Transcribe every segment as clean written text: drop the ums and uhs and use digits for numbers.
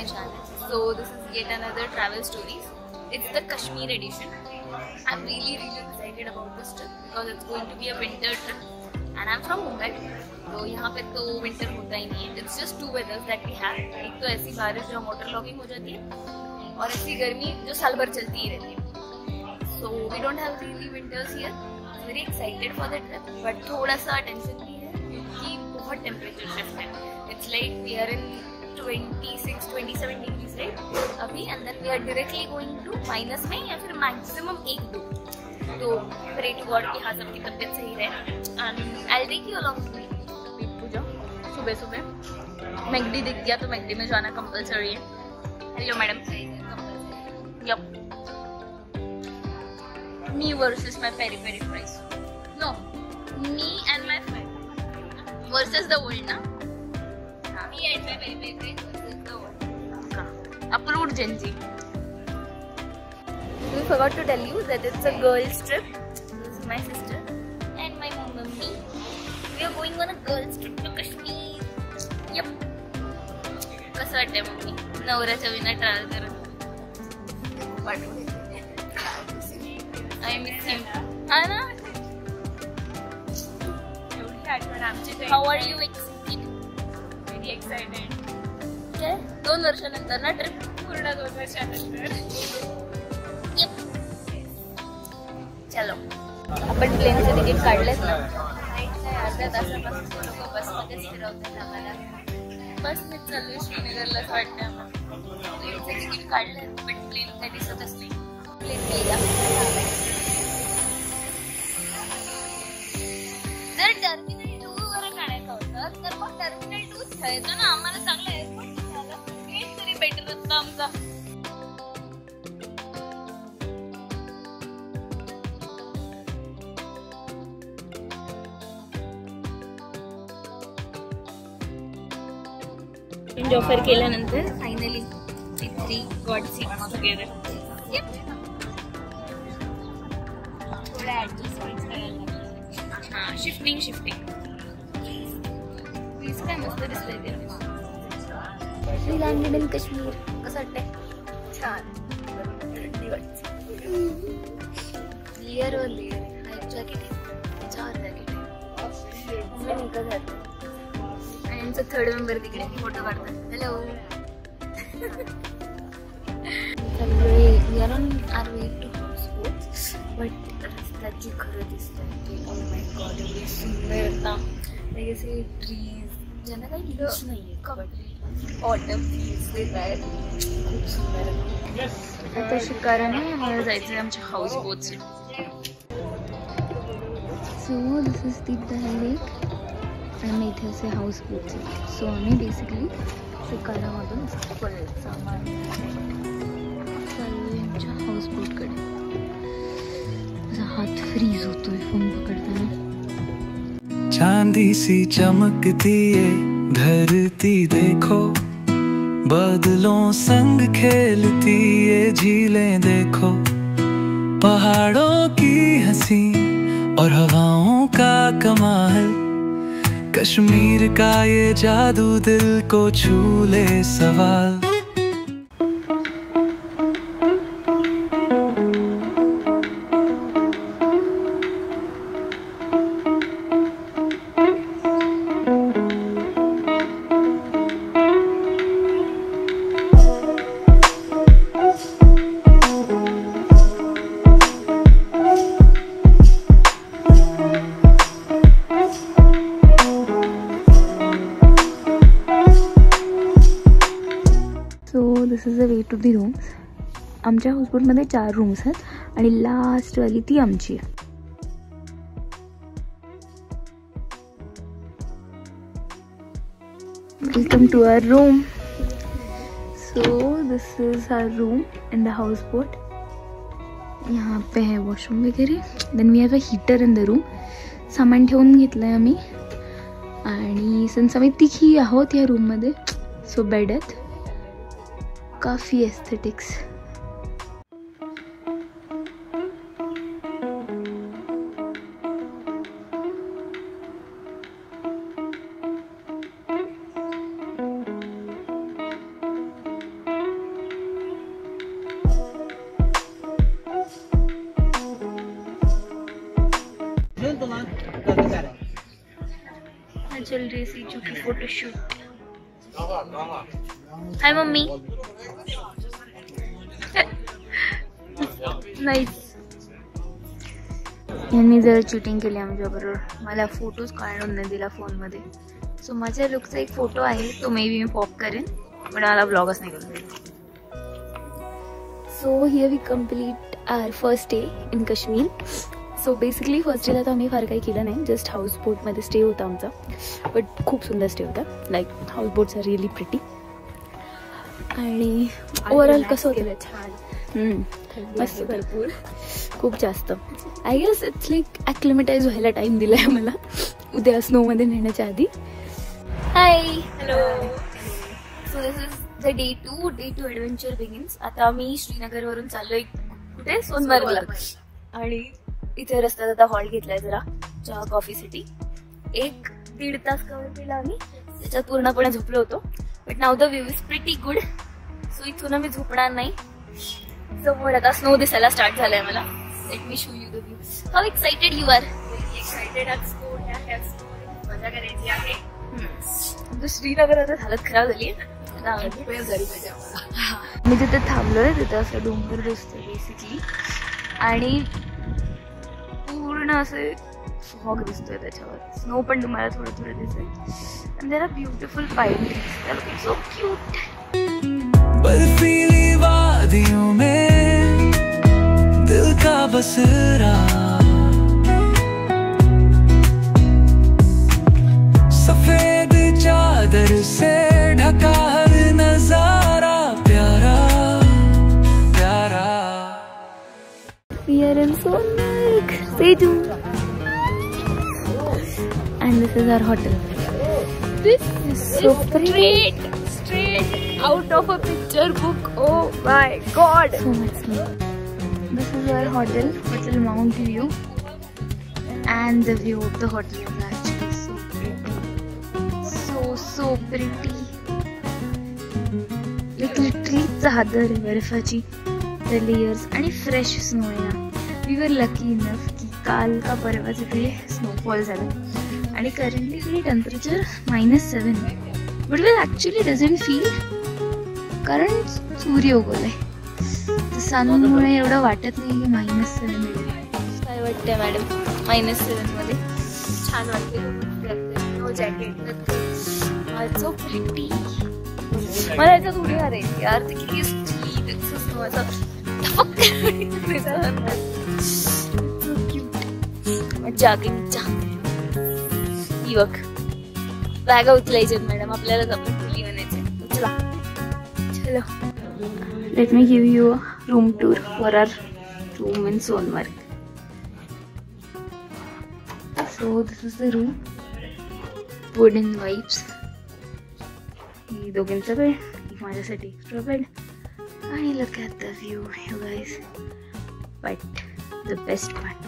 channel. So this is yet another travel stories. It's the Kashmir edition. I'm really excited about this trip because it's going to be a winter trip and I'm from Mumbai. तो यहाँ पे तो winter होता ही नहीं है. It's just two weathers that we have. एक तो ऐसी बारिश जो water logging हो जाती है और ऐसी गर्मी जो साल भर चलती ही रहती है. So we don't have really winters here. Very excited for the trip, but थोड़ा सा टेंशन भी है क्योंकि बहुत टेम्परेचर शिफ्ट है. It's like we are in 26-27 degrees right अभी, and then we are directly going to minus में या फिर maximum 1-2. तो pray to God कि हाँ सबकी तबीयत सही रहे. And I'll take you along with me. पूजा सुबह मैगडी दिख गया तो मैगडी में जाना कंपल्सरी है. Hello madam. Yup. Me versus my peri peri fries. No, me and my friend versus the world, na? Me and my peri peri fries versus the world. Approved Gen Z. We forgot to tell you that it's a girls' trip. This is my sister and my mummy. We are going on a girls' trip to Kashmir. Yep. कसं वाटतंय mummy नवऱ्याच्या विना travel करत? वाटतं. I miss him. हाँ ना? How are you excited? Very excited. क्या? 2 वर्षानंतर ना ट्रिप? पूर्ण 2 वर्षानंतर. Yep. चलो. आपण प्लेनचे तिकीट काढलेत ना? अर्ध्या तासापासून लोक बसमध्येच फिरवतात आम्हाला. बसनेच चाललोय श्रीनगरला असं वाटतं आम्हाला. प्लेनचे तिकीट काढले पण प्लेन काही दिसतच नाही. प्लेन गेला. जर टर्मिनल 2 वर काढायचं होतं तर मग टर्मिनल 2 ठेवायचं ना. आम्हाला चांगलं एअरपोर्ट झालं हेच तरी बेटर असतं आमचा. चेंज ऑफर केल्यानंतर finally we 3 got seats together. Yep. थोडा ऍडजस्टमेंट करायला लागलं. हाँ, शिफ्टिंग प्लीज काय मस्त दिसतंय ते. We landed in Kashmir. कसं वाटतंय? छान. थंडी वाटते. लेअर वर लेअर आहे. हा एक जॅकेट आहे. 4 जॅकेट आहे. मम्मी निघत जाते. आणि यांचा थर्ड मेंबर तिकडे फोटो काढतात. Hello. We are on our way to houseboats, but रस्त्याची खरं दिसतंय. Oh my God, एवढी सुंदर ना. असे ट्रीज ज्यांना काही लीव्स नाहीये बट ऑटम ट्रीज देत आहेत. खूप सुंदर आहे. आता शिकाराने आम्हाला जायचं आहे आमच्या हाऊस बोटचे. So this is the Dal lake आणि इथे असे हाऊस बोट्स आहेत. सो आम्ही बेसिकली शिकारामधून फुल सामान चालू आमच्या हाऊस बोटकडे. हाथ फ्रीज होतोय फोन पकडताना. चांदी सी चमकती ये धरती देखो, बादलों संग खेलती ये झीलें देखो, पहाड़ों की हंसी और हवाओं का कमाल, कश्मीर का ये जादू दिल को छू ले सवाल. This is the way to the rooms. आमच्या हाऊसबोटमध्ये 4 रूम्स आहेत आणि लास्टवाली ती आमची आहे. Welcome to our room. So this is our room in the house boat. यहाँ पे है वॉशरूम वगैरे. Then we have a heater in the room. सामान ठेवून घेतलं आहे आम्ही. आणि सिन्स आम्ही तिघी आहोत या रूममध्ये सो बेड आहेत. काफ़ी एस्थेटिक्स. चल रही सी चुकी फोटोशूट. हाय मम्मी. नाईस. यांनी जर शूटिंग केली आमच्याबरोबर. मला फोटोज काढून नाही दिला फोनमध्ये. सो माझ्या लुकचा एक फोटो आहे तो मे बी मी पॉप करेन पण मला ब्लॉगच नाही करून देईल. So here we complete our first day in Kashmir. So basically first डेला तर आम्ही फार काही केलं नाही. जस्ट हाऊसबोटमध्ये स्टे होता आमचा. बट खूप सुंदर स्टे होता. Like houseboats are really pretty. आणि ओव्हरऑल कसं होतं छान. मस्त भरपूर खूप जास्त. I guess it's like acclimatize व्हायला टाईम दिला आहे मला उद्या स्नोमध्ये नेण्याच्या आधी. Hi. Hello. So this is the day 2 adventure begins. आता मी श्रीनगरवरून चाललोय कुठे सोनमर्गला. आणि इथे रस्त्यात आता हॉल्ट घेतलाय जरा चहा कॉफीसाठी. 1-1.5 तास कव्हर केला आम्ही. त्याच्यात पूर्णपणे झोपलो होतो. But now the view is pretty good. So इथून आम्ही झोपणार नाही. समोर आता स्नो दिसायला स्टार्ट झालाय मला. Let me show you the view. How excited you are? Excited आज स्नो मजा करायची आहे. श्रीनगर आता हालत खराब झाली. मी तिथे थांबलोय. तिथे असं डोंगर दिसतोय बेसिकली. आणि पूर्ण असे फॉग दिसतोय त्याच्यावर. स्नो पण तुम्हाला थोडं थोडं दिसेल. आणि there are beautiful pine trees. They are looking so cute. बर्फीली वादियों में दिल का बसेरा, सफेद चादर से ढका हर नजारा प्यारा प्यारा. We are in Sonmarg. Stay tuned. And this is our hotel. This is so pretty. Straight out of a picture book. Oh my god. So much snow. This is our hotel, Hotel Mount View. And the view of the hotel is actually so pretty. So pretty. Like literally चादर आहे बर्फाची. The layers आणि fresh snow आहे ना. We were lucky enough की काल का परवाच इथे स्नोफॉल झाला. आणि करंटली इथे टेम्परेचर -7 आहे. But well actually doesn't feel कारण सूर्य उगवलाय. सनमुळे एवढं वाटत नाही की -7 आहे. काय वाटतंय मॅडम -7 मध्ये? छान वाटते. No jacket. So pretty. मला याच्यात उडी मारायची यार. ते किती स्नो असं मज्जा आली. मज्जा. ही बघ बॅगा उचलायच्यात मॅडम. आपल्यालाच आपण खुली म्हणायचे. चला चलो. Let me give you a room tour for our room in Sonamarg. So this is the room. Wooden vibes. ही दोघांचा बेड. माझ्यासाठी एक्स्ट्रा बेड. आणि look at the view you guys. But the best part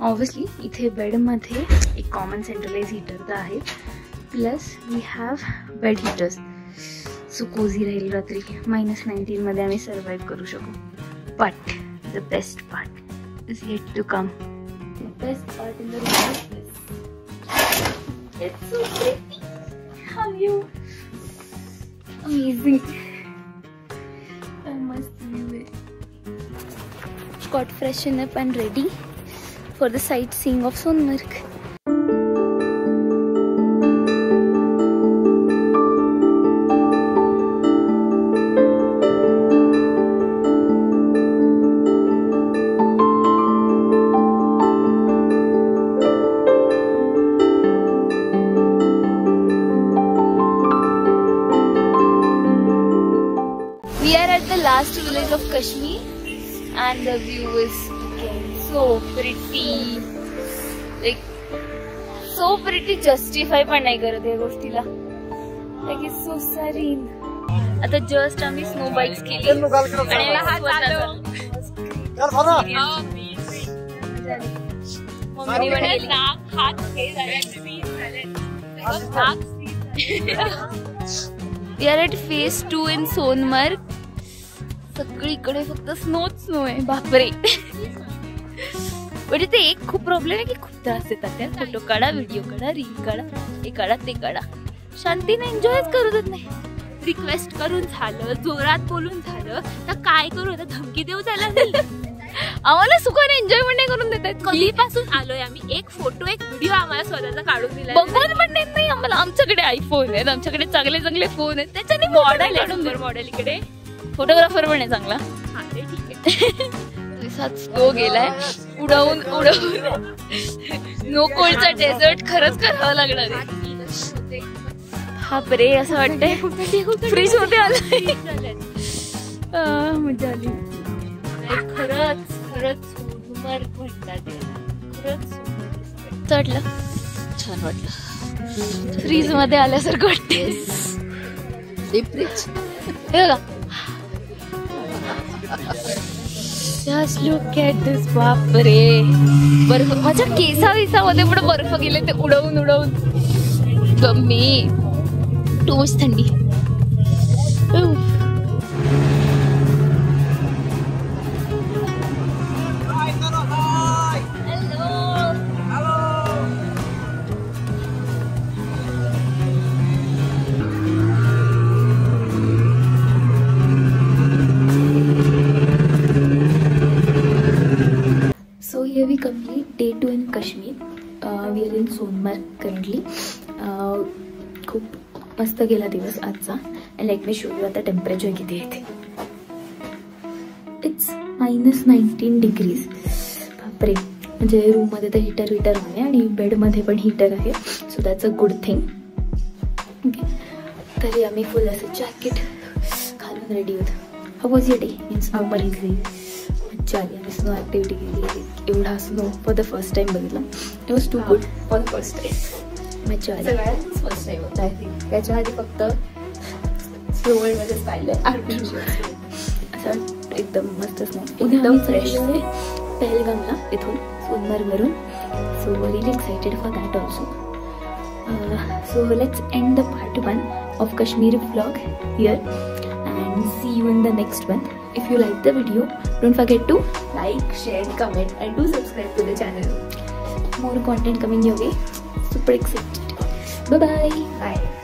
obviously इथे बेडमध्ये एक common centralize heater तर आहे. Plus we have bed heaters. So cozy राहील रात्री. -19 मध्ये आम्ही सर्वाइव्ह करू शकू. But the best part is yet to come. The best part in the room is this. It's so pretty. How you? Amazing. Must view it. Got freshen up and ready for the sightseeing of Sonmarg. We are at the last village of Kashmir and the view is so pretty. Like so pretty. Justify पण नाही करत या गोष्टीला. Like it's so serene. आता just आम्ही snow bikes केली आणि mummy म्हणाली हात हे झाले. We are at phase 2 in Sonmarg. सगळीकडे फक्त स्नो आहे. बापरे. म्हणजे ते एक खूप प्रॉब्लेम आहे की खूप त्रास देतात त्या. फोटो काढा, व्हिडिओ काढा, रील काढा, हे काढा ते काढा, शांतीने एन्जॉयच करू देत नाही. रिक्वेस्ट करून झालं, जोरात बोलून झालं, तर काय करू आता धमकी देऊ त्याला नाही. आम्हाला सुखाने एन्जॉयमेंट नाही करून देत आहेत. कधीपासून आलोय आम्ही, एक फोटो एक व्हिडिओ आम्हाला स्वतःचा काढून दिला. बघून पण देत नाही आम्हाला. आमच्याकडे आयफोन आहेत, आमच्याकडे चांगले चांगले फोन आहेत, त्याच्याने मॉडेल आहे, सुंदर मॉडेल इकडे. फोटोग्राफर पण आहे चांगला. हा ते ठीक आहे. स्लो गेलाय, उडवून उडवून. नोकोलचा डेझर्ट खरंच करावं लागणार आहे. बापरे, असं वाटतंय फ्रीज मध्ये आलंय. मजा आली खरंच खरंच सोनमर्ग म्हणतात, खरंच वाटलं, छान वाटलं. फ्रीज मध्ये आल्यासारखं वाटते. हे बघा, जस्ट लुक ॲट दिस. बापरे, बर्फ माझ्या केसाविसामध्ये पण बर्फ गेले ते उडवून उडवून. गम्मी, टू मच थंडी. Here we complete day 2 in Kashmir. We are in Sonmarg currently. खूप मस्त गेला दिवस आजचा. And let me show you आता टेम्परेचर किती आहे ते. It's -19 degrees. बापरे, म्हणजे रूममध्ये तर हीटर आहे आणि बेडमध्ये पण हीटर आहे. So that's a good thing. Okay, तरी आम्ही फुल असं जॅकेट घालून रेडी होतो. How was your day? Means amazing. मज्जा आली. आम्ही स्नो ॲक्टिव्हिटी केली. एवढा snow for the first time बघितला. It was too good for the first time. मज्जा आली. सगळ्यांच फर्स्ट टाइम होता आय थिंक. त्याच्या आधी फक्त स्नो वर्ल्डमध्येच पाहिलं. असं एकदम मस्त स्नो, एकदम फ्रेश आहे. पहलगामला इथून सोनमर्गवरून. So really excited for that also. So let's end the part 1 of Kashmir vlog here and see you in the next one. If you like the video, don't forget to like, share, comment and do subscribe to the channel. More content coming your way. Super excited. Bye bye. Bye.